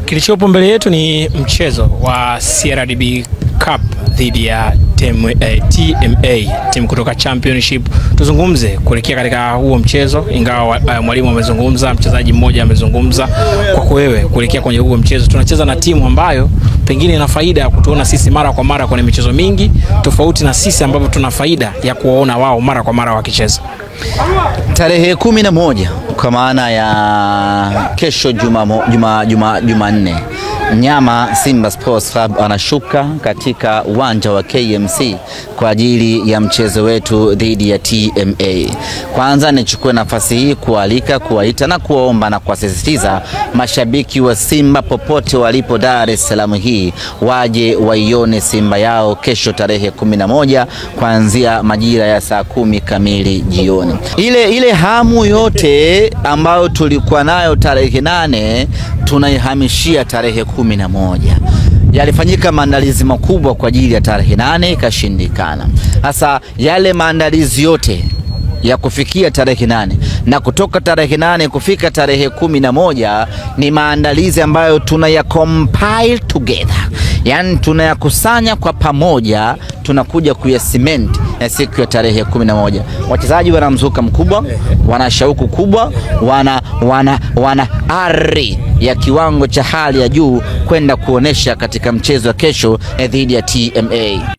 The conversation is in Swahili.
Kilichopo mbele yetu ni mchezo wa CRDB Cup dhidi ya TMA, timu kutoka Championship. Tuzungumze kuelekea katika huo mchezo, ingawa mwalimu amezungumza, mchezaji mmoja amezungumza. Kwa wewe kuelekea kwenye huo mchezo, tunacheza na timu ambayo pengine ina faida ya kutuona sisi mara kwa mara kwenye michezo mingi, tofauti na sisi ambao tuna faida ya kuwaona wao mara kwa mara wakicheza. Tarehe 11 kwa maana ya kesho Jumanne, mnyama Simba Sports Club anashuka katika uwanja wa KMC kwa ajili ya mchezo wetu dhidi ya TMA. Kwanza nichukue nafasi hii kuwaita na kuwaomba na kuwasisitiza mashabiki wa Simba popote walipo Dar es Salaam hii waje waione Simba yao kesho tarehe 11 kuanzia majira ya saa 10 kamili jioni. Ile hamu yote ambayo tulikuwa nayo tarehe 8 tunaihamishia tarehe 11. Yalifanyika maandalizi makubwa kwa ajili ya tarehe 8 ikashindikana. Sasa yale maandalizi yote ya kufikia tarehe 8 na kutoka tarehe 8 kufika tarehe 11 ni maandalizi ambayo tunaya-compile together. Yani tunayakusanya kwa pamoja, tunakuja kuyacement ya siku ya tarehe 11. Wachezaji wana mzuka mkubwa, wana shauku kubwa, wana ari ya kiwango cha hali ya juu kwenda kuonesha katika mchezo wa kesho dhidi ya TMA.